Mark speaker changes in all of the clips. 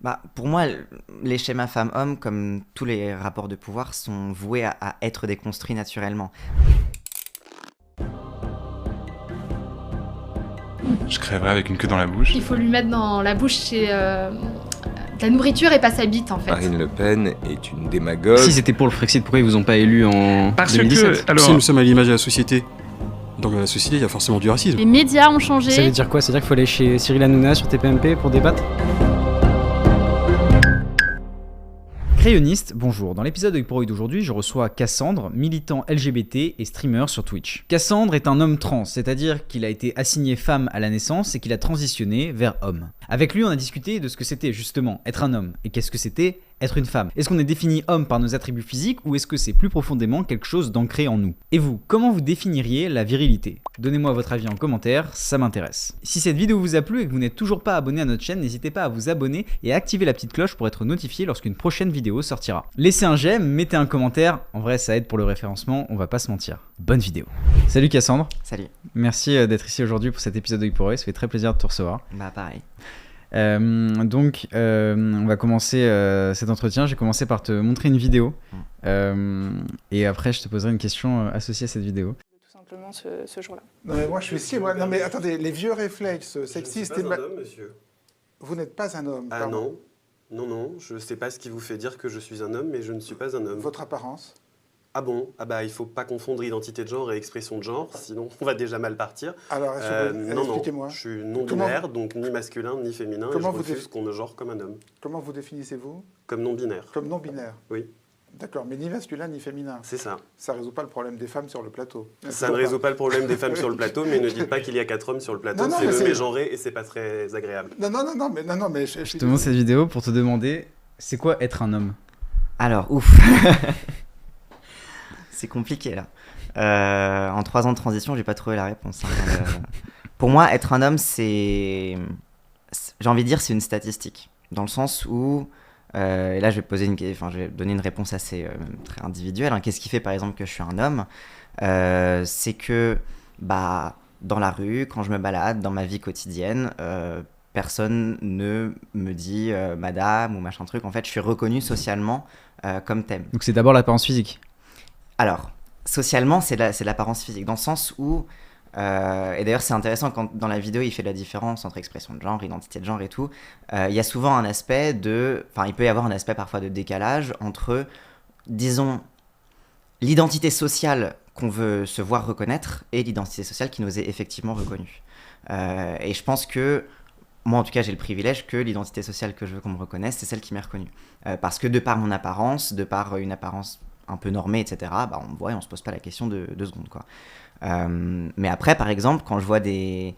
Speaker 1: Bah, pour moi, les schémas femmes-hommes, comme tous les rapports de pouvoir, sont voués à être déconstruits naturellement.
Speaker 2: Je crèverais avec une queue dans la bouche.
Speaker 3: Il faut lui mettre dans la bouche de la nourriture et pas sa bite en fait.
Speaker 4: Marine Le Pen est une démagogue.
Speaker 5: Si c'était pour le Frexit, pourquoi ils vous ont pas élu en
Speaker 2: Parce
Speaker 5: 2017
Speaker 2: que, alors,
Speaker 6: Si nous sommes à l'image de la société, dans la société, il y a forcément du racisme.
Speaker 7: Les médias ont changé.
Speaker 8: Ça veut dire quoi? C'est-à-dire qu'il faut aller chez Cyril Hanouna sur TPMP pour débattre?
Speaker 5: Crayoniste, bonjour. Dans l'épisode de Pour d'aujourd'hui, je reçois Cassandre, militant LGBT et streamer sur Twitch. Cassandre est un homme trans, c'est-à-dire qu'il a été assigné femme à la naissance et qu'il a transitionné vers homme. Avec lui, on a discuté de ce que c'était justement être un homme et qu'est-ce que c'était être une femme. Est-ce qu'on est défini homme par nos attributs physiques ou est-ce que c'est plus profondément quelque chose d'ancré en nous? Et vous, comment vous définiriez la virilité? Donnez-moi votre avis en commentaire, ça m'intéresse. Si cette vidéo vous a plu et que vous n'êtes toujours pas abonné à notre chaîne, n'hésitez pas à vous abonner et à activer la petite cloche pour être notifié lorsqu'une prochaine vidéo sortira. Laissez un j'aime, mettez un commentaire, en vrai ça aide pour le référencement, on va pas se mentir. Bonne vidéo. Salut Cassandre.
Speaker 1: Salut.
Speaker 5: Merci d'être ici aujourd'hui pour cet épisode de Pour ça fait très plaisir de te recevoir.
Speaker 1: Bah, pareil.
Speaker 5: On va commencer cet entretien. J'ai commencé par te montrer une vidéo et après je te poserai une question associée à cette vidéo.
Speaker 9: Tout simplement ce jour-là.
Speaker 10: Non mais moi je suis si moi. Non mais attendez, les vieux réflexes sexistes.
Speaker 11: Je ne suis pas un homme, monsieur.
Speaker 10: Vous n'êtes pas un homme.
Speaker 11: Ah
Speaker 10: pardon.
Speaker 11: non, je ne sais pas ce qui vous fait dire que je suis un homme, mais je ne suis pas un homme.
Speaker 10: Votre apparence.
Speaker 11: Ah bon? Ah bah il faut pas confondre identité de genre et expression de genre, sinon on va déjà mal partir.
Speaker 10: Alors
Speaker 11: non,
Speaker 10: expliquez-moi.
Speaker 11: je suis non-binaire, donc ni masculin ni féminin, et je refuse qu'on me genre comme un homme.
Speaker 10: Comment vous définissez-vous?
Speaker 11: Comme non-binaire.
Speaker 10: Comme non-binaire.
Speaker 11: Oui.
Speaker 10: D'accord, mais ni masculin ni féminin.
Speaker 11: C'est ça.
Speaker 10: Ça résout pas le problème des femmes sur le plateau.
Speaker 11: Ça ne résout pas le problème des femmes sur le plateau, mais ne dites pas qu'il y a 4 hommes sur le plateau,
Speaker 10: Non,
Speaker 11: c'est
Speaker 10: mais
Speaker 11: le
Speaker 10: c'est-
Speaker 11: mégenré et c'est pas très agréable.
Speaker 10: Non, mais
Speaker 5: Je te montre cette vidéo pour te demander c'est quoi être un homme.
Speaker 1: Alors, ouf. C'est compliqué là. En 3 ans de transition, j'ai pas trouvé la réponse. Pour moi, être un homme, j'ai envie de dire, c'est une statistique. Dans le sens où, et là je vais donner une réponse assez très individuelle. Hein. Qu'est-ce qui fait par exemple que je suis un homme? C'est que dans la rue, quand je me balade, dans ma vie quotidienne, personne ne me dit madame ou machin truc. En fait, je suis reconnu socialement comme tel.
Speaker 5: Donc c'est d'abord l'apparence physique.
Speaker 1: Alors, socialement, c'est l'apparence physique, dans le sens où, et d'ailleurs c'est intéressant quand dans la vidéo il fait la différence entre expression de genre, identité de genre et tout, il y a souvent un aspect il peut y avoir un aspect parfois de décalage entre, disons, l'identité sociale qu'on veut se voir reconnaître et l'identité sociale qui nous est effectivement reconnue. Et je pense que, moi en tout cas j'ai le privilège que l'identité sociale que je veux qu'on me reconnaisse, c'est celle qui m'est reconnue. Parce que de par mon apparence, de par une apparence un peu normée, etc., on me voit et on se pose pas la question de 2 secondes, quoi. Mais après, par exemple, quand je vois des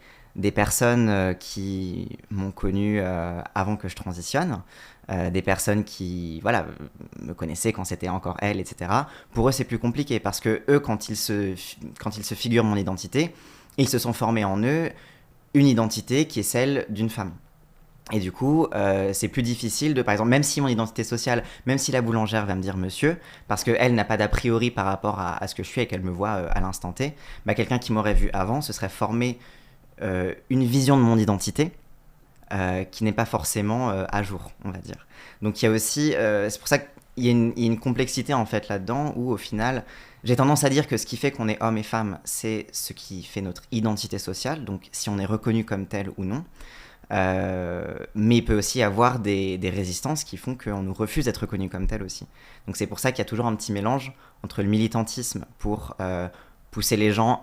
Speaker 1: personnes qui m'ont connu avant que je transitionne, des personnes qui me connaissaient quand c'était encore elles, etc., pour eux c'est plus compliqué parce que eux, quand ils se figurent mon identité, ils se sont formés en eux une identité qui est celle d'une femme. Et du coup, c'est plus difficile par exemple, même si mon identité sociale, même si la boulangère va me dire monsieur, parce qu'elle n'a pas d'a priori par rapport à ce que je suis et qu'elle me voit à l'instant T, quelqu'un qui m'aurait vu avant se serait formé une vision de mon identité qui n'est pas forcément à jour, on va dire. Donc il y a aussi, c'est pour ça qu'il y a une complexité en fait là-dedans, où au final, j'ai tendance à dire que ce qui fait qu'on est homme et femme, c'est ce qui fait notre identité sociale, donc si on est reconnu comme tel ou non. Mais il peut aussi y avoir des résistances qui font qu'on nous refuse d'être reconnu comme tel aussi. Donc c'est pour ça qu'il y a toujours un petit mélange entre le militantisme pour pousser les gens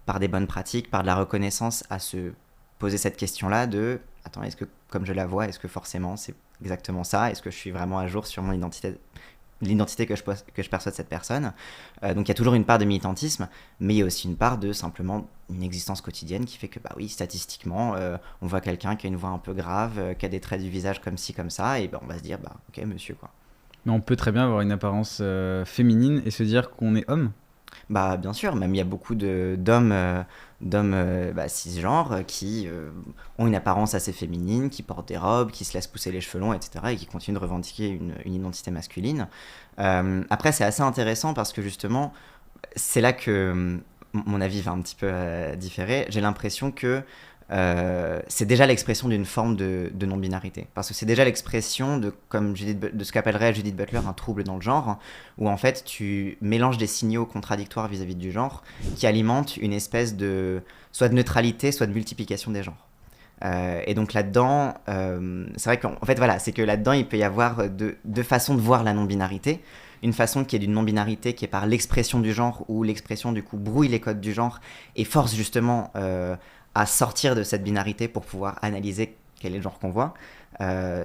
Speaker 1: par des bonnes pratiques, par de la reconnaissance, à se poser cette question-là de « Attends, est-ce que comme je la vois, est-ce que forcément c'est exactement ça? Est-ce que je suis vraiment à jour sur mon identité ?» l'identité que je perçois de cette personne. Donc il y a toujours une part de militantisme, mais il y a aussi une part de simplement une existence quotidienne qui fait que, oui, statistiquement, on voit quelqu'un qui a une voix un peu grave, qui a des traits du visage comme ci, comme ça, et on va se dire, ok, monsieur, quoi.
Speaker 5: Mais on peut très bien avoir une apparence féminine et se dire qu'on est homme.
Speaker 1: Bien sûr, même il y a beaucoup d'hommes cisgenres qui ont une apparence assez féminine, qui portent des robes, qui se laissent pousser les cheveux longs, etc., et qui continuent de revendiquer une identité masculine. Après, c'est assez intéressant parce que justement, c'est là que mon avis va un petit peu différer. J'ai l'impression que c'est déjà l'expression d'une forme de non-binarité. Parce que c'est déjà l'expression de ce qu'appellerait Judith Butler un trouble dans le genre, où en fait tu mélanges des signaux contradictoires vis-à-vis du genre qui alimentent une espèce de soit de neutralité, soit de multiplication des genres. Et donc là-dedans, c'est vrai qu'en fait voilà, c'est que là-dedans il peut y avoir deux façons de voir la non-binarité. Une façon qui est d'une non-binarité qui est par l'expression du genre, où l'expression du coup brouille les codes du genre et force justement à sortir de cette binarité pour pouvoir analyser quel est le genre qu'on voit,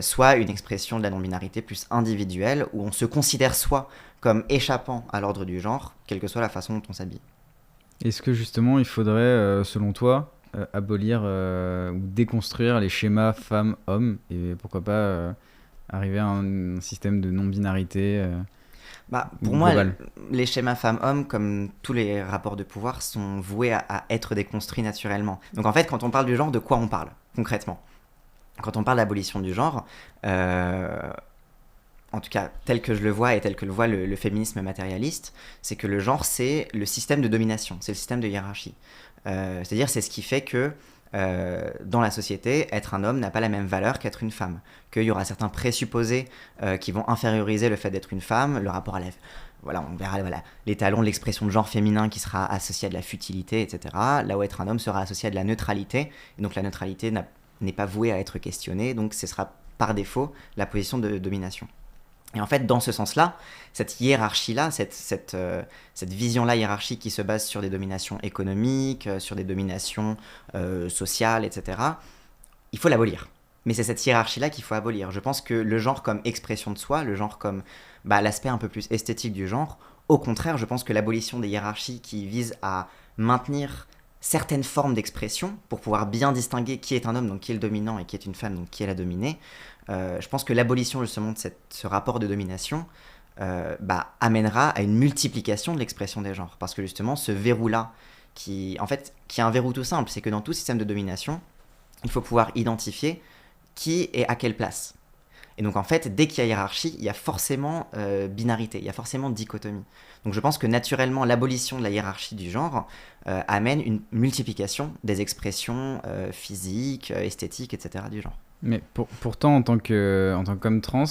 Speaker 1: soit une expression de la non-binarité plus individuelle, où on se considère soi comme échappant à l'ordre du genre, quelle que soit la façon dont on s'habille.
Speaker 5: Est-ce que justement il faudrait, selon toi, abolir ou déconstruire les schémas femmes-hommes et pourquoi pas arriver à un système de non-binarité
Speaker 1: pour moi,
Speaker 5: global.
Speaker 1: Les schémas femmes-hommes, comme tous les rapports de pouvoir, sont voués à être déconstruits naturellement. Donc en fait, quand on parle du genre, de quoi on parle concrètement ? Quand on parle d'abolition du genre, en tout cas tel que je le vois et tel que le voit le féminisme matérialiste, c'est que le genre, c'est le système de domination, c'est le système de hiérarchie. C'est-à-dire, c'est ce qui fait que dans la société, être un homme n'a pas la même valeur qu'être une femme, qu'il y aura certains présupposés qui vont inférioriser le fait d'être une femme, le rapport à la... Voilà, on verra l'étalon de l'expression de genre féminin qui sera associé à de la futilité, etc. Là où être un homme sera associé à de la neutralité, et donc la neutralité n'est pas vouée à être questionnée, donc ce sera par défaut la position de domination. Et en fait, dans ce sens-là, cette hiérarchie-là, cette vision-là hiérarchique qui se base sur des dominations économiques, sur des dominations sociales, etc., il faut l'abolir. Mais c'est cette hiérarchie-là qu'il faut abolir. Je pense que le genre comme expression de soi, le genre comme l'aspect un peu plus esthétique du genre, au contraire, je pense que l'abolition des hiérarchies qui visent à maintenir certaines formes d'expression pour pouvoir bien distinguer qui est un homme, donc qui est le dominant, et qui est une femme, donc qui est la dominée, je pense que l'abolition justement de ce rapport de domination amènera à une multiplication de l'expression des genres. Parce que justement, ce verrou-là, qui est un verrou tout simple, c'est que dans tout système de domination, il faut pouvoir identifier qui est à quelle place. Et donc en fait, dès qu'il y a hiérarchie, il y a forcément binarité, il y a forcément dichotomie. Donc je pense que naturellement, l'abolition de la hiérarchie du genre amène une multiplication des expressions physiques, esthétiques, etc. du genre.
Speaker 5: Mais pourtant, en tant qu'homme trans,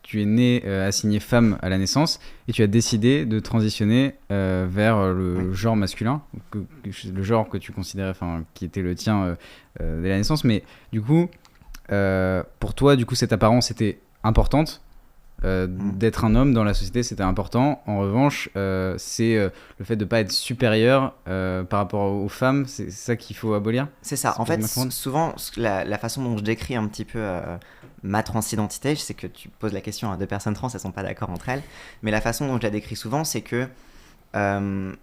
Speaker 5: tu es né assigné femme à la naissance et tu as décidé de transitionner vers le genre masculin, le genre que tu considérais, qui était le tien dès la naissance. Mais du coup, pour toi, cette apparence était importante. D'être un homme dans la société, c'était important. En revanche, c'est le fait de ne pas être supérieur par rapport aux femmes, c'est ça qu'il faut abolir.
Speaker 1: C'est ça. En fait, souvent, la façon dont je décris un petit peu ma transidentité, je sais que tu poses la question à deux personnes trans, elles ne sont pas d'accord entre elles, mais la façon dont je la décris souvent, c'est que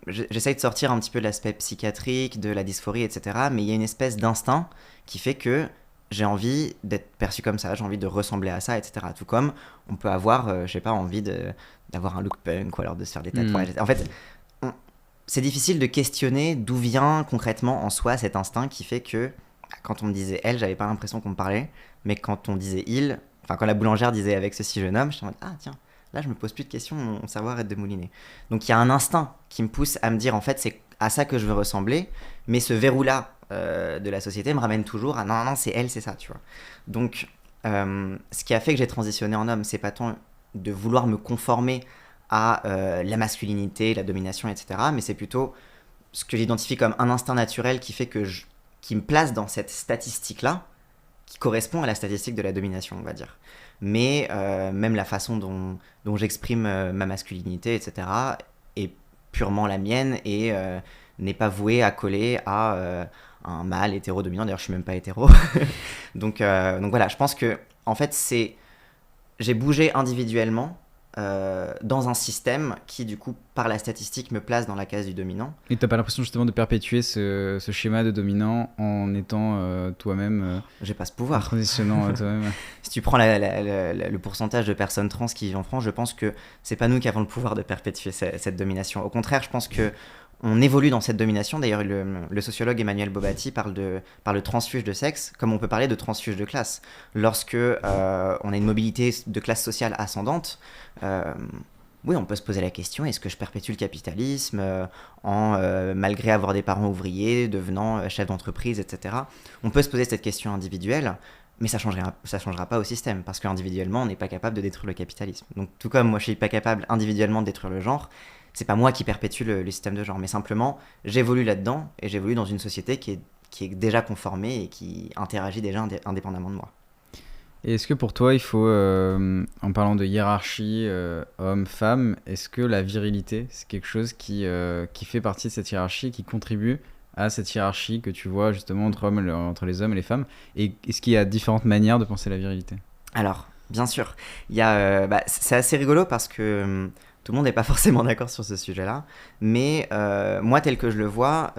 Speaker 1: j'essaye de sortir un petit peu de l'aspect psychiatrique, de la dysphorie, etc. Mais il y a une espèce d'instinct qui fait que j'ai envie d'être perçu comme ça, j'ai envie de ressembler à ça, etc. Tout comme on peut avoir, envie d'avoir un look punk ou alors de se faire des tatouages. En fait, c'est difficile de questionner d'où vient concrètement en soi cet instinct qui fait que quand on me disait elle, j'avais pas l'impression qu'on me parlait, mais quand on disait il, quand la boulangère disait avec ceci jeune homme, je suis en mode ah tiens, là je me pose plus de questions, mon savoir est démouliné. Donc il y a un instinct qui me pousse à me dire en fait c'est à ça que je veux ressembler, mais ce verrou-là de la société me ramène toujours à non, c'est elle, c'est ça, tu vois. Donc, ce qui a fait que j'ai transitionné en homme, c'est pas tant de vouloir me conformer à la masculinité, la domination, etc., mais c'est plutôt ce que j'identifie comme un instinct naturel qui fait qui me place dans cette statistique-là, qui correspond à la statistique de la domination, on va dire. Mais même la façon dont j'exprime ma masculinité, etc., est purement la mienne et n'est pas vouée à coller à un mâle hétéro-dominant. D'ailleurs, je suis même pas hétéro. donc voilà, je pense que en fait, j'ai bougé individuellement dans un système qui, du coup, par la statistique, me place dans la case du dominant.
Speaker 5: Et t'as pas l'impression justement de perpétuer ce schéma de dominant en étant toi-même
Speaker 1: j'ai pas ce pouvoir.
Speaker 5: En transitionnant toi-même.
Speaker 1: Si tu prends le pourcentage de personnes trans qui vivent en France, je pense que c'est pas nous qui avons le pouvoir de perpétuer cette domination. Au contraire, je pense que on évolue dans cette domination. D'ailleurs, le sociologue Emmanuel Bobatti parle de transfuge de sexe, comme on peut parler de transfuge de classe. Lorsque on a une mobilité de classe sociale ascendante, oui, on peut se poser la question, est-ce que je perpétue le capitalisme malgré avoir des parents ouvriers, devenant chef d'entreprise, etc. On peut se poser cette question individuelle, mais ça changera pas au système, parce qu'individuellement, on n'est pas capable de détruire le capitalisme. Donc tout comme moi, je suis pas capable individuellement de détruire le genre, c'est pas moi qui perpétue le système de genre, mais simplement, j'évolue là-dedans, et j'évolue dans une société qui est déjà conformée et qui interagit déjà indépendamment de moi.
Speaker 5: Et est-ce que pour toi, il faut, en parlant de hiérarchie homme-femme, est-ce que la virilité, c'est quelque chose qui fait partie de cette hiérarchie, qui contribue à cette hiérarchie que tu vois justement entre les hommes et les femmes? Et est-ce qu'il y a différentes manières de penser la virilité?
Speaker 1: Alors, bien sûr, c'est assez rigolo parce que tout le monde n'est pas forcément d'accord sur ce sujet-là, mais moi, tel que je le vois,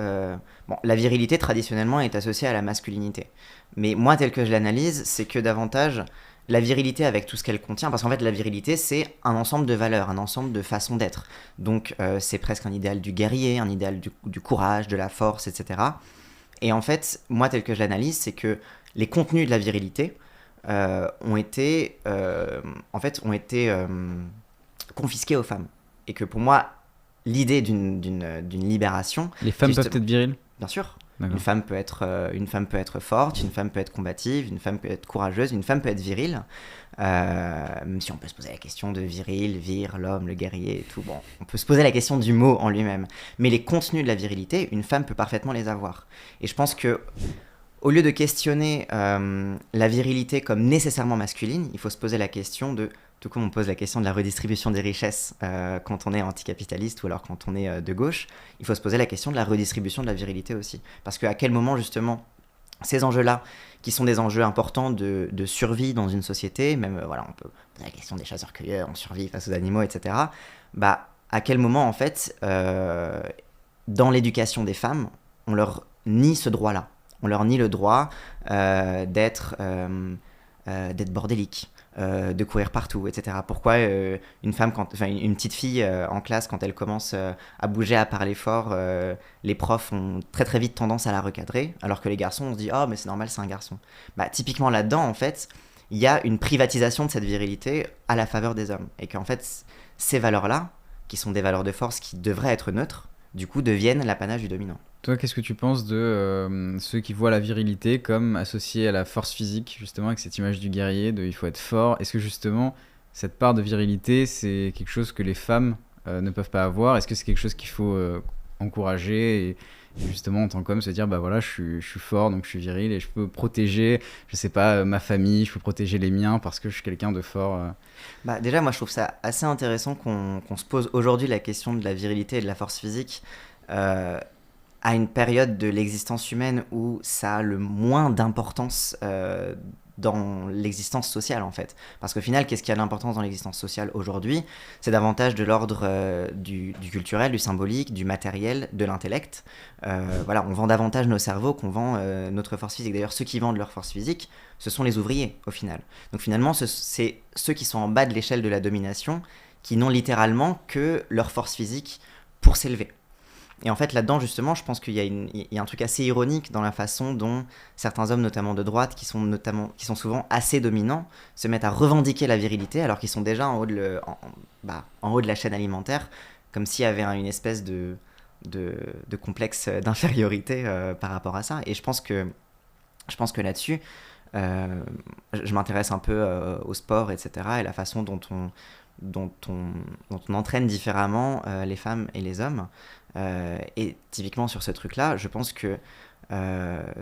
Speaker 1: la virilité traditionnellement est associée à la masculinité. Mais moi, tel que je l'analyse, c'est que davantage la virilité avec tout ce qu'elle contient, parce qu'en fait la virilité c'est un ensemble de valeurs, un ensemble de façons d'être. Donc c'est presque un idéal du guerrier, un idéal du courage, de la force, etc. Et en fait, moi tel que je l'analyse, c'est que les contenus de la virilité ont été confisqués aux femmes. Et que pour moi, l'idée d'une libération...
Speaker 5: Les femmes peuvent être viriles?
Speaker 1: Bien sûr.
Speaker 5: D'accord.
Speaker 1: Une femme peut être forte, une femme peut être combative, une femme peut être courageuse, une femme peut être virile. Même si on peut se poser la question de viril, l'homme, le guerrier et tout. Bon, on peut se poser la question du mot en lui-même. Mais les contenus de la virilité, une femme peut parfaitement les avoir. Et je pense que au lieu de questionner la virilité comme nécessairement masculine, il faut se poser la question de... Tout comme on pose la question de la redistribution des richesses quand on est anticapitaliste ou alors quand on est de gauche, il faut se poser la question de la redistribution de la virilité aussi. Parce qu'à quel moment justement ces enjeux-là, qui sont des enjeux importants de survie dans une société, même on peut poser la question des chasseurs-cueilleurs, on survit face aux animaux, etc. À quel moment en fait, dans l'éducation des femmes, on leur nie ce droit-là. On leur nie le droit d'être bordélique. De courir partout, etc. Pourquoi une petite fille en classe, quand elle commence à bouger, à parler fort, les profs ont très très vite tendance à la recadrer, alors que les garçons, on se dit « Oh, mais c'est normal, c'est un garçon ». Typiquement là-dedans, en fait, il y a une privatisation de cette virilité à la faveur des hommes. Et qu'en fait, ces valeurs-là, qui sont des valeurs de force qui devraient être neutres, du coup, deviennent l'apanage du dominant.
Speaker 5: Toi, qu'est-ce que tu penses de ceux qui voient la virilité comme associée à la force physique, justement, avec cette image du guerrier, de il faut être fort? Est-ce que justement, cette part de virilité, c'est quelque chose que les femmes ne peuvent pas avoir? Est-ce que c'est quelque chose qu'il faut encourager et justement, en tant qu'homme, se dire, je suis fort, donc je suis viril et je peux protéger, je sais pas, ma famille, je peux protéger les miens parce que je suis quelqu'un de fort
Speaker 1: Déjà, moi, je trouve ça assez intéressant qu'on se pose aujourd'hui la question de la virilité et de la force physique à une période de l'existence humaine où ça a le moins d'importance dans l'existence sociale, en fait. Parce qu'au final, qu'est-ce qui a de l'importance dans l'existence sociale aujourd'hui? C'est davantage de l'ordre du culturel, du symbolique, du matériel, de l'intellect. On vend davantage nos cerveaux qu'on vend notre force physique. D'ailleurs, ceux qui vendent leur force physique, ce sont les ouvriers, au final. Donc finalement, c'est ceux qui sont en bas de l'échelle de la domination qui n'ont littéralement que leur force physique pour s'élever. Et en fait, là-dedans, justement, je pense qu'il y a un truc assez ironique dans la façon dont certains hommes, notamment de droite, qui sont souvent assez dominants, se mettent à revendiquer la virilité alors qu'ils sont déjà en haut de la chaîne alimentaire, comme s'il y avait une espèce de complexe d'infériorité par rapport à ça. Et je pense que là-dessus, je m'intéresse un peu au sport, etc., et la façon dont on entraîne différemment les femmes et les hommes. Et typiquement sur ce truc-là, je pense que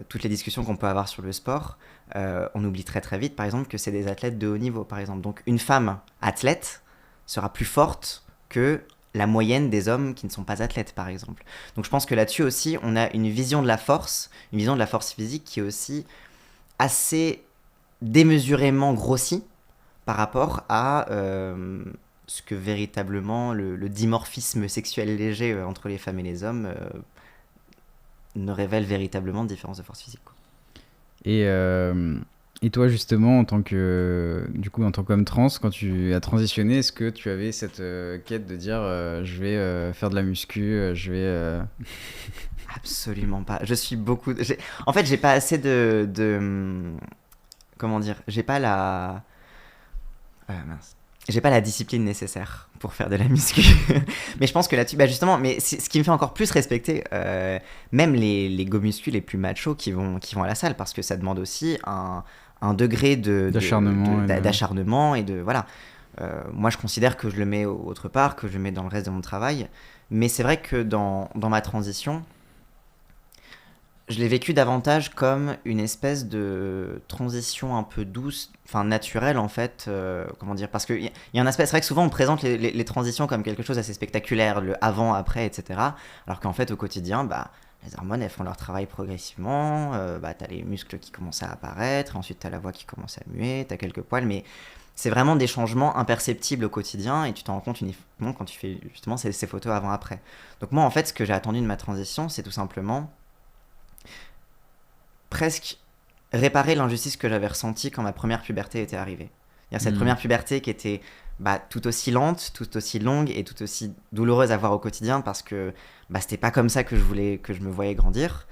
Speaker 1: toutes les discussions qu'on peut avoir sur le sport, on oublie très très vite, par exemple, que c'est des athlètes de haut niveau, par exemple. Donc une femme athlète sera plus forte que la moyenne des hommes qui ne sont pas athlètes, par exemple. Donc je pense que là-dessus aussi, on a une vision de la force physique qui est aussi assez démesurément grossie par rapport à ce que véritablement le dimorphisme sexuel léger entre les femmes et les hommes ne révèle véritablement de différence de force physique, quoi.
Speaker 5: Et toi, justement, en tant qu'homme trans, quand tu as transitionné, est-ce que tu avais cette quête de dire je vais faire de la muscu, je vais...
Speaker 1: Absolument pas. En fait, j'ai pas assez de... Comment dire? J'ai pas la... mince. j'ai pas la discipline nécessaire pour faire de la muscu. Mais je pense que là-dessus, justement, mais ce qui me fait encore plus respecter même les go muscu les plus machos qui vont à la salle, parce que ça demande aussi un degré d'acharnement et de voilà. Moi, je considère que je le mets autre part, que je le mets dans le reste de mon travail. Mais c'est vrai que dans ma transition, je l'ai vécu davantage comme une espèce de transition un peu douce, enfin naturelle en fait, comment dire, parce qu'il y a un aspect, c'est vrai que souvent on présente les transitions comme quelque chose d'assez spectaculaire, le avant, après, etc. Alors qu'en fait au quotidien, les hormones elles font leur travail progressivement, t'as les muscles qui commencent à apparaître, ensuite t'as la voix qui commence à muer, t'as quelques poils, mais c'est vraiment des changements imperceptibles au quotidien et tu t'en rends compte uniquement quand tu fais justement ces photos avant-après. Donc moi en fait ce que j'ai attendu de ma transition, c'est tout simplement presque réparer l'injustice que j'avais ressentie quand ma première puberté était arrivée. C'est-à-dire cette première puberté qui était tout aussi lente, tout aussi longue et tout aussi douloureuse à voir au quotidien parce que c'était pas comme ça que je me voyais grandir.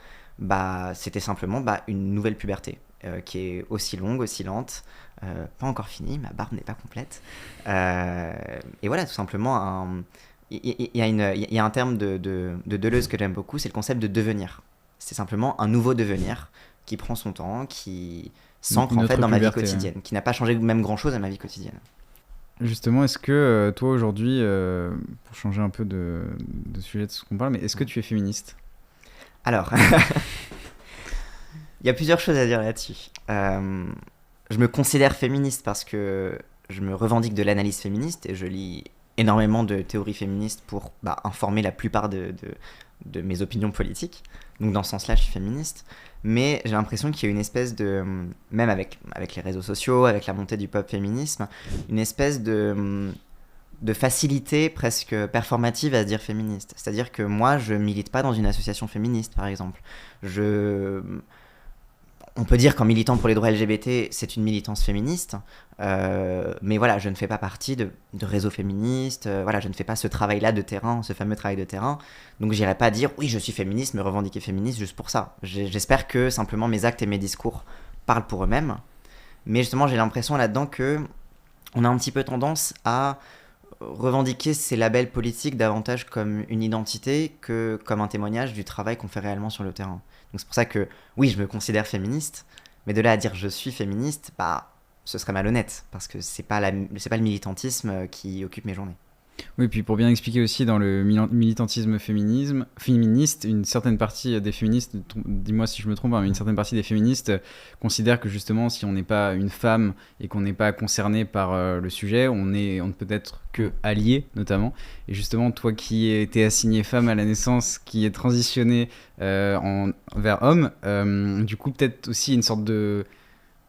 Speaker 1: C'était simplement une nouvelle puberté qui est aussi longue, aussi lente, pas encore finie, ma barbe n'est pas complète. Et voilà, tout simplement, il y a un terme de Deleuze que j'aime beaucoup, c'est le concept de devenir. C'est simplement un nouveau devenir qui prend son temps, qui s'ancre en fait dans ma vie quotidienne, qui n'a pas changé même grand-chose à ma vie quotidienne.
Speaker 5: Justement, est-ce que toi aujourd'hui, pour changer un peu de sujet de ce qu'on parle, mais est-ce que tu es féministe ?
Speaker 1: Alors, il y a plusieurs choses à dire là-dessus. Je me considère féministe parce que je me revendique de l'analyse féministe et je lis énormément de théories féministes pour informer la plupart de mes opinions politiques. Donc dans ce sens-là, je suis féministe. Mais j'ai l'impression qu'il y a une espèce de... Même avec les réseaux sociaux, avec la montée du pop-féminisme, une espèce de facilité presque performative à se dire féministe. C'est-à-dire que moi, je milite pas dans une association féministe, par exemple. On peut dire qu'en militant pour les droits LGBT, c'est une militance féministe, mais voilà, je ne fais pas partie de réseaux féministes, je ne fais pas ce travail-là de terrain, ce fameux travail de terrain, donc j'irai pas dire oui, je suis féministe, me revendiquer féministe juste pour ça. J'espère que simplement mes actes et mes discours parlent pour eux-mêmes, mais justement j'ai l'impression là-dedans que on a un petit peu tendance à revendiquer ces labels politiques davantage comme une identité que comme un témoignage du travail qu'on fait réellement sur le terrain. Donc c'est pour ça que, oui, je me considère féministe, mais de là à dire je suis féministe, ce serait malhonnête, parce que c'est pas le militantisme qui occupe mes journées.
Speaker 5: Oui, puis pour bien expliquer aussi, dans le militantisme féministe, une certaine partie des féministes, dis-moi si je me trompe, mais une certaine partie des féministes considèrent que justement, si on n'est pas une femme et qu'on n'est pas concerné par le sujet, on ne peut être que allié, notamment. Et justement, toi qui étais assignée femme à la naissance, qui est transitionnée vers homme, du coup, peut-être aussi une sorte de...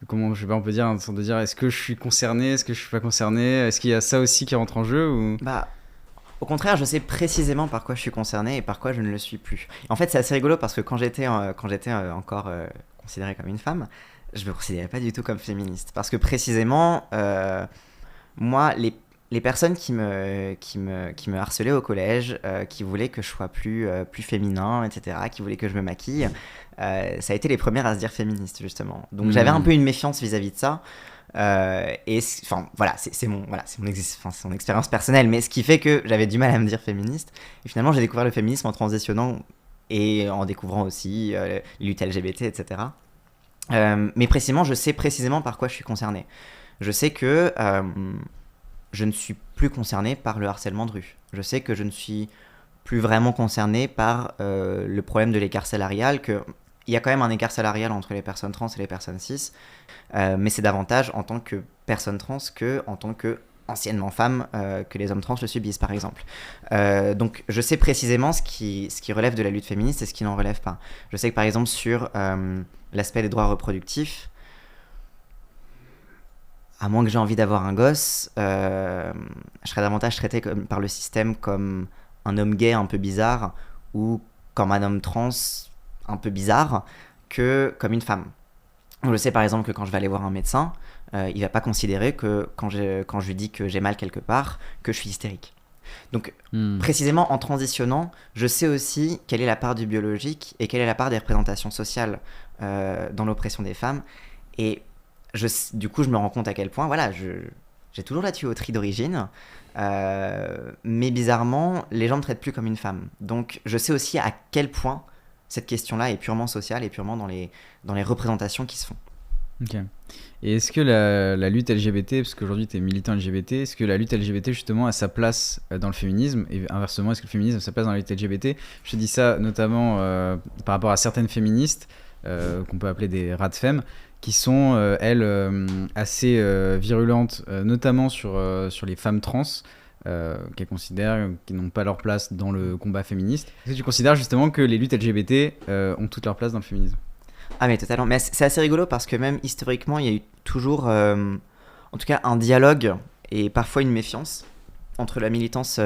Speaker 5: Comment on peut dire, une sorte de dire est-ce que je suis concerné, est-ce que je suis pas concerné, est-ce qu'il y a ça aussi qui rentre en jeu ou...
Speaker 1: Au contraire, je sais précisément par quoi je suis concerné et par quoi je ne le suis plus. En fait, c'est assez rigolo parce que quand j'étais encore considérée comme une femme, je me considérais pas du tout comme féministe. Parce que précisément, moi, les personnes qui me harcelaient au collège, qui voulaient que je sois plus féminin, etc., qui voulaient que je me maquille, ça a été les premières à se dire féministe, justement. Donc j'avais un peu une méfiance vis-à-vis de ça. C'est mon expérience personnelle, mais ce qui fait que j'avais du mal à me dire féministe. Et finalement, j'ai découvert le féminisme en transitionnant et en découvrant aussi les luttes LGBT, etc. Mais précisément, je sais précisément par quoi je suis concerné. Je sais que je ne suis plus concerné par le harcèlement de rue. Je sais que je ne suis plus vraiment concerné par le problème de l'écart salarial, il y a quand même un écart salarial entre les personnes trans et les personnes cis, mais c'est davantage en tant que personne trans que en tant que anciennement femme que les hommes trans le subissent, par exemple. Donc je sais précisément ce qui relève de la lutte féministe et ce qui n'en relève pas. Je sais que par exemple sur l'aspect des droits reproductifs, à moins que j'ai envie d'avoir un gosse, je serais davantage traité par le système comme un homme gay un peu bizarre ou comme un homme trans un peu bizarre que comme une femme. Je sais par exemple que quand je vais aller voir un médecin, il va pas considérer que quand je lui dis que j'ai mal quelque part, que je suis hystérique. Donc précisément en transitionnant, je sais aussi quelle est la part du biologique et quelle est la part des représentations sociales dans l'oppression des femmes. Et du coup, je me rends compte à quel point, j'ai toujours la tuyauterie d'origine, mais bizarrement, les gens me traitent plus comme une femme. Donc je sais aussi à quel point cette question-là est purement sociale et purement dans les représentations qui se font.
Speaker 5: Ok. Et est-ce que la lutte LGBT, parce qu'aujourd'hui tu es militant LGBT, est-ce que la lutte LGBT justement a sa place dans le féminisme, et inversement, est-ce que le féminisme a sa place dans la lutte LGBT? Je te dis ça notamment par rapport à certaines féministes qu'on peut appeler des radfemmes, qui sont elles assez virulentes, notamment sur les femmes trans, qu'elles considèrent qui n'ont pas leur place dans le combat féministe. Est-ce que tu considères justement que les luttes LGBT ont toute leur place dans le féminisme?
Speaker 1: Ah mais totalement, mais c'est assez rigolo parce que même historiquement il y a eu toujours en tout cas un dialogue et parfois une méfiance entre la militance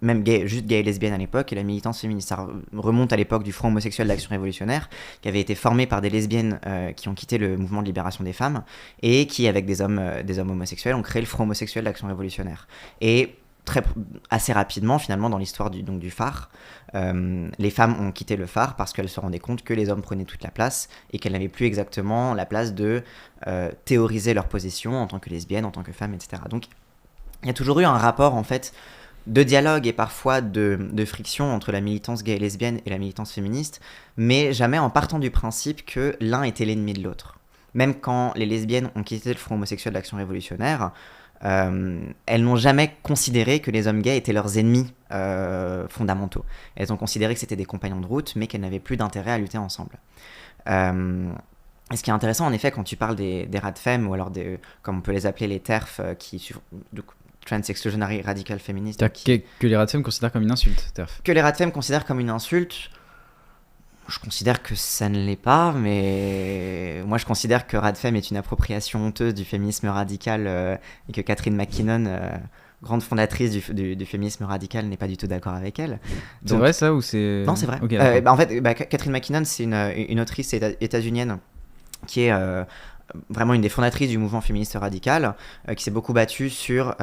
Speaker 1: même juste gay et lesbienne à l'époque et la militance féministe. Ça remonte à l'époque du Front homosexuel d'Action révolutionnaire qui avait été formé par des lesbiennes qui ont quitté le mouvement de libération des femmes et qui avec des hommes homosexuels ont créé le Front homosexuel d'Action révolutionnaire. Et assez rapidement, finalement, dans l'histoire du phare, les femmes ont quitté le phare parce qu'elles se rendaient compte que les hommes prenaient toute la place et qu'elles n'avaient plus exactement la place de théoriser leur position en tant que lesbiennes, en tant que femmes, etc. Donc, il y a toujours eu un rapport, en fait, de dialogue et parfois de friction entre la militance gay et lesbienne et la militance féministe, mais jamais en partant du principe que l'un était l'ennemi de l'autre. Même quand les lesbiennes ont quitté le Front homosexuel d'Action révolutionnaire, elles n'ont jamais considéré que les hommes gays étaient leurs ennemis fondamentaux. Elles ont considéré que c'était des compagnons de route, mais qu'elles n'avaient plus d'intérêt à lutter ensemble. Et ce qui est intéressant, en effet, quand tu parles des radfemmes, ou alors comme on peut les appeler les TERF, Trans Exclusionary Radical Feminist.
Speaker 5: Que les radfemmes considèrent comme une insulte, TERF.
Speaker 1: Que les radfemmes considèrent comme une insulte. Je considère que ça ne l'est pas, mais moi je considère que radfemme est une appropriation honteuse du féminisme radical et que Catherine McKinnon, grande fondatrice du féminisme radical, n'est pas du tout d'accord avec elle.
Speaker 5: C'est vrai ça ou c'est...
Speaker 1: Non, c'est vrai.
Speaker 5: Okay,
Speaker 1: en fait, Catherine McKinnon, c'est une autrice états-unienne qui est vraiment une des fondatrices du mouvement féministe radical, qui s'est beaucoup battue sur,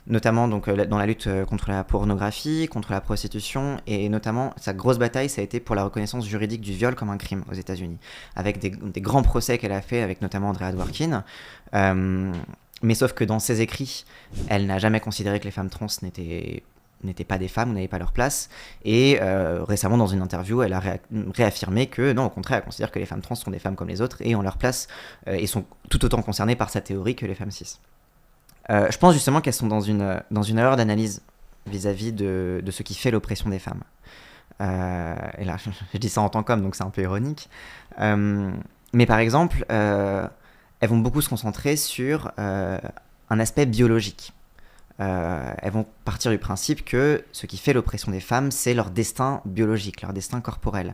Speaker 1: notamment donc, dans la lutte contre la pornographie, contre la prostitution, et notamment sa grosse bataille, ça a été pour la reconnaissance juridique du viol comme un crime aux États-Unis, avec des grands procès qu'elle a fait avec notamment Andrea Dworkin. Mais sauf que dans ses écrits, elle n'a jamais considéré que les femmes trans n'étaient pas des femmes ou n'avaient pas leur place, et récemment dans une interview elle a réaffirmé que non, au contraire, elle considère que les femmes trans sont des femmes comme les autres et ont leur place et sont tout autant concernées par sa théorie que les femmes cis. Je pense justement qu'elles sont dans une erreur d'analyse vis-à-vis de ce qui fait l'oppression des femmes. Et là je dis ça en tant qu'homme, donc c'est un peu ironique, mais par exemple elles vont beaucoup se concentrer sur un aspect biologique. Elles vont partir du principe que ce qui fait l'oppression des femmes, c'est leur destin biologique, leur destin corporel.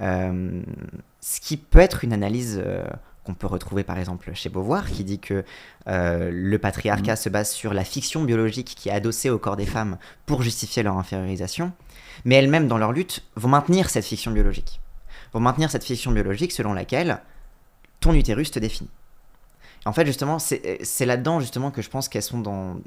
Speaker 1: Ce qui peut être une analyse qu'on peut retrouver par exemple chez Beauvoir, qui dit que le patriarcat se base sur la fiction biologique qui est adossée au corps des femmes pour justifier leur infériorisation, mais elles-mêmes dans leur lutte vont maintenir cette fiction biologique. Vont maintenir cette fiction biologique selon laquelle ton utérus te définit. En fait, justement, c'est là-dedans justement que je pense qu'elles sont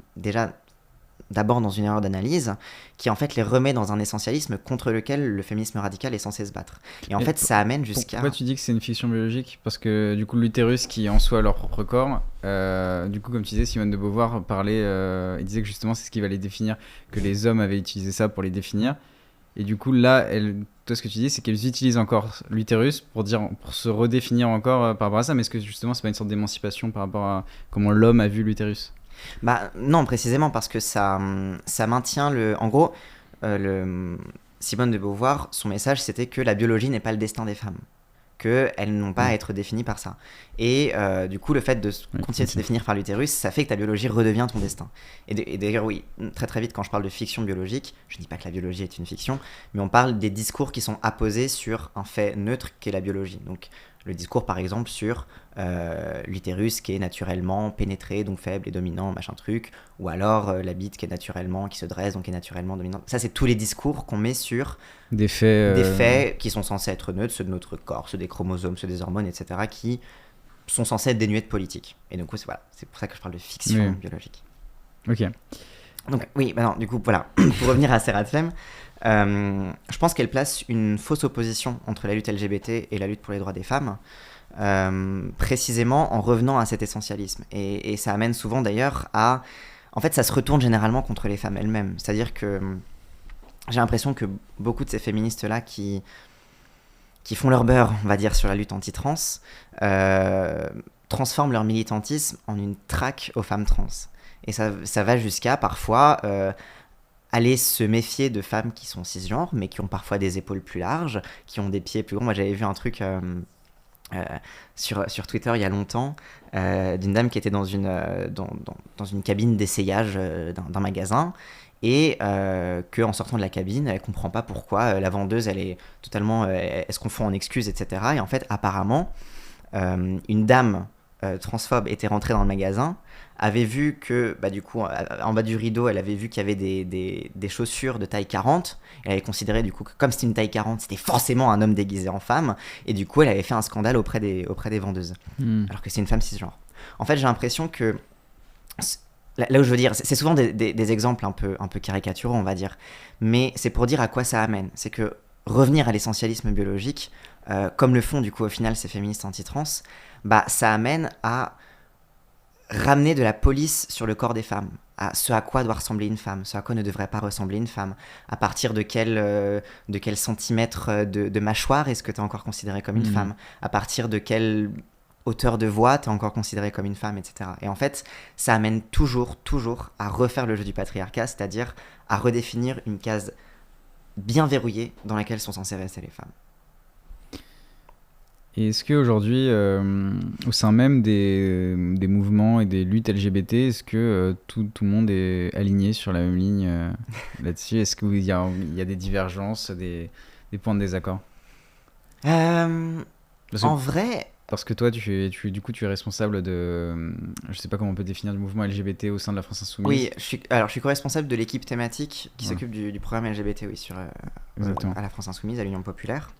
Speaker 1: d'abord dans une erreur d'analyse qui en fait les remet dans un essentialisme contre lequel le féminisme radical est censé se battre. Et en fait, ça amène jusqu'à...
Speaker 5: Pourquoi tu dis que c'est une fiction biologique? Parce que du coup, l'utérus qui est en soi leur propre corps, du coup, comme tu disais, Simone de Beauvoir parlait, il disait que justement c'est ce qui va les définir, que les hommes avaient utilisé ça pour les définir. Et du coup, là, toi, ce que tu dis, c'est qu'elles utilisent encore l'utérus pour se redéfinir encore par rapport à ça. Mais est-ce que justement, c'est pas une sorte d'émancipation par rapport à comment l'homme a vu l'utérus?
Speaker 1: Bah non, précisément parce que ça maintient en gros, Simone de Beauvoir, son message, c'était que la biologie n'est pas le destin des femmes, qu'elles n'ont pas à être définies par ça. Et du coup, le fait de continuer de se définir par l'utérus, ça fait que ta biologie redevient ton destin. Et d'ailleurs, oui, très très vite, quand je parle de fiction biologique, je ne dis pas que la biologie est une fiction, mais on parle des discours qui sont apposés sur un fait neutre qu'est la biologie. Donc, le discours, par exemple, sur l'utérus qui est naturellement pénétré, donc faible et dominant, machin truc, ou alors la bite qui se dresse, donc qui est naturellement dominante. Ça, c'est tous les discours qu'on met sur des faits qui sont censés être neutres, ceux de notre corps, ceux des chromosomes, ceux des hormones, etc., qui sont censés être dénués de politique. Et donc, voilà, c'est pour ça que je parle de fiction biologique.
Speaker 5: Ok.
Speaker 1: Donc, oui, bah non, du coup, voilà, pour revenir à ces radfemmes, je pense qu'elle place une fausse opposition entre la lutte LGBT et la lutte pour les droits des femmes. précisément en revenant à cet essentialisme. Et ça amène souvent d'ailleurs à... En fait, ça se retourne généralement contre les femmes elles-mêmes. C'est-à-dire que j'ai l'impression que beaucoup de ces féministes-là qui font leur beurre, on va dire, sur la lutte anti-trans, transforment leur militantisme en une traque aux femmes trans. Et ça va jusqu'à parfois aller se méfier de femmes qui sont cisgenres, mais qui ont parfois des épaules plus larges, qui ont des pieds plus grands. Moi, j'avais vu un truc sur Twitter il y a longtemps d'une dame qui était dans une cabine d'essayage d'un magasin, et qu'en sortant de la cabine, elle comprend pas pourquoi la vendeuse, elle se confond en excuses, etc. Et en fait, apparemment, une dame transphobe était rentrée dans le magasin, avait vu que, du coup, en bas du rideau, elle avait vu qu'il y avait des chaussures de taille 40. Elle avait considéré, du coup, que comme c'était une taille 40, c'était forcément un homme déguisé en femme. Et du coup, elle avait fait un scandale auprès des vendeuses. Alors que c'est une femme cisgenre. En fait, j'ai l'impression que... Là où je veux dire, c'est souvent des exemples un peu caricaturaux, on va dire. Mais c'est pour dire à quoi ça amène. C'est que revenir à l'essentialisme biologique, comme le font, du coup, au final, ces féministes anti-trans, ça amène à ramener de la police sur le corps des femmes, à ce à quoi doit ressembler une femme, ce à quoi ne devrait pas ressembler une femme, à partir de quel centimètre de mâchoire est-ce que tu es encore considéré comme une femme, à partir de quelle hauteur de voix tu es encore considéré comme une femme, etc. Et en fait, ça amène toujours à refaire le jeu du patriarcat, c'est-à-dire à redéfinir une case bien verrouillée dans laquelle sont censées rester les femmes.
Speaker 5: Et est-ce qu'aujourd'hui, au sein même des mouvements et des luttes LGBT, est-ce que tout le monde est aligné sur la même ligne là-dessus ? Est-ce qu'il y a des divergences, des points de désaccord ?
Speaker 1: En vrai...
Speaker 5: Parce que toi, tu es responsable de... je sais pas comment on peut définir le mouvement LGBT au sein de la France Insoumise.
Speaker 1: Oui, je suis co-responsable de l'équipe thématique qui s'occupe du programme LGBT à la France Insoumise, à l'Union Populaire.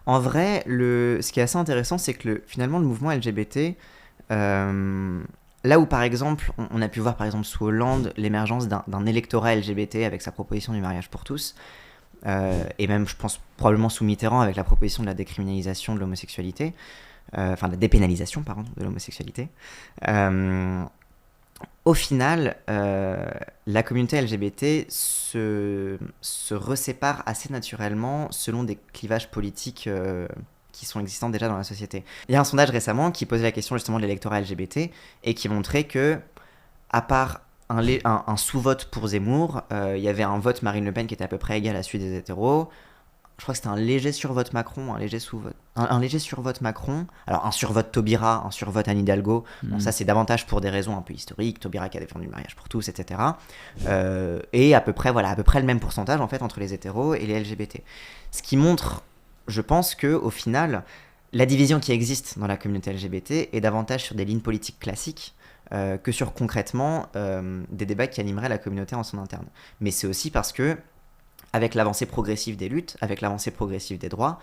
Speaker 1: En vrai, ce qui est assez intéressant, c'est que finalement, le mouvement LGBT, là où par exemple, on a pu voir par exemple sous Hollande l'émergence d'un électorat LGBT avec sa proposition du mariage pour tous, et même je pense probablement sous Mitterrand avec la proposition de la décriminalisation de l'homosexualité, de la dépénalisation, pardon, de l'homosexualité. Au final, la communauté LGBT se resépare assez naturellement selon des clivages politiques qui sont existants déjà dans la société. Il y a un sondage récemment qui posait la question justement de l'électorat LGBT et qui montrait que, à part un sous-vote pour Zemmour, il y avait un vote Marine Le Pen qui était à peu près égal à celui des hétéros. Je crois que c'était un léger survote Macron, un léger survote Macron, alors un survote Taubira, un survote Anne Hidalgo. Bon, ça c'est davantage pour des raisons un peu historiques, Taubira qui a défendu le mariage pour tous, etc. Et à peu près le même pourcentage en fait entre les hétéros et les LGBT. Ce qui montre, je pense, que au final, la division qui existe dans la communauté LGBT est davantage sur des lignes politiques classiques que sur concrètement des débats qui animeraient la communauté en son interne. Mais c'est aussi parce que avec l'avancée progressive des luttes, avec l'avancée progressive des droits,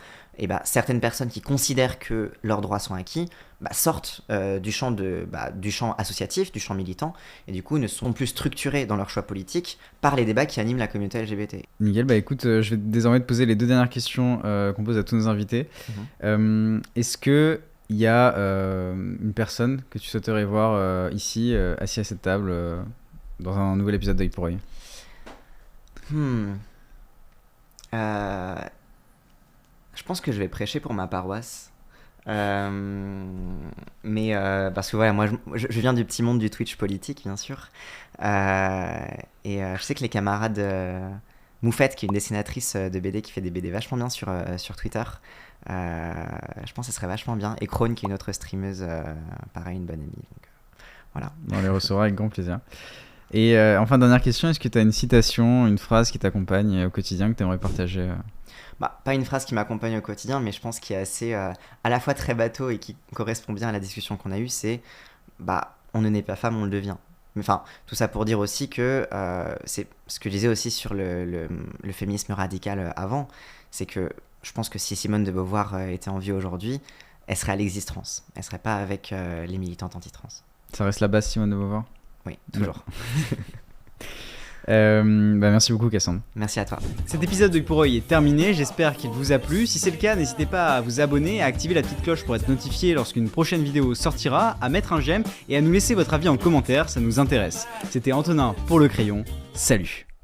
Speaker 1: certaines personnes qui considèrent que leurs droits sont acquis sortent du champ associatif, du champ militant, et du coup ne sont plus structurées dans leur choix politique par les débats qui animent la communauté LGBT.
Speaker 5: Nickel, écoute, je vais désormais te poser les 2 dernières questions qu'on pose à tous nos invités. Est-ce que il y a une personne que tu souhaiterais voir ici, assis à cette table, dans un nouvel épisode d'Œil pour Œil ?
Speaker 1: Je pense que je vais prêcher pour ma paroisse. Parce que voilà, moi je viens du petit monde du Twitch politique, bien sûr. Je sais que les camarades Moufette, qui est une dessinatrice de BD qui fait des BD vachement bien sur Twitter, je pense que ce serait vachement bien. Et Krone, qui est une autre streameuse, pareil, une bonne amie. Donc, voilà.
Speaker 5: On les recevra avec grand plaisir. Et enfin, dernière question, est-ce que tu as une citation, une phrase qui t'accompagne au quotidien que tu aimerais partager
Speaker 1: Pas une phrase qui m'accompagne au quotidien, mais je pense qu'il est assez à la fois très bateau et qui correspond bien à la discussion qu'on a eue, c'est on ne naît pas femme, on le devient. Enfin, tout ça pour dire aussi que c'est ce que je disais aussi sur le féminisme radical avant, c'est que je pense que si Simone de Beauvoir était en vie aujourd'hui, elle serait à l'existence. Elle serait pas avec les militantes anti-trans.
Speaker 5: Ça reste la base, Simone de Beauvoir ?
Speaker 1: Oui, toujours.
Speaker 5: Merci beaucoup Cassandre.
Speaker 1: Merci à toi.
Speaker 5: Cet épisode de Pour Œil est terminé, j'espère qu'il vous a plu. Si c'est le cas, n'hésitez pas à vous abonner, à activer la petite cloche pour être notifié lorsqu'une prochaine vidéo sortira, à mettre un j'aime et à nous laisser votre avis en commentaire, ça nous intéresse. C'était Antonin pour Le Crayon, salut.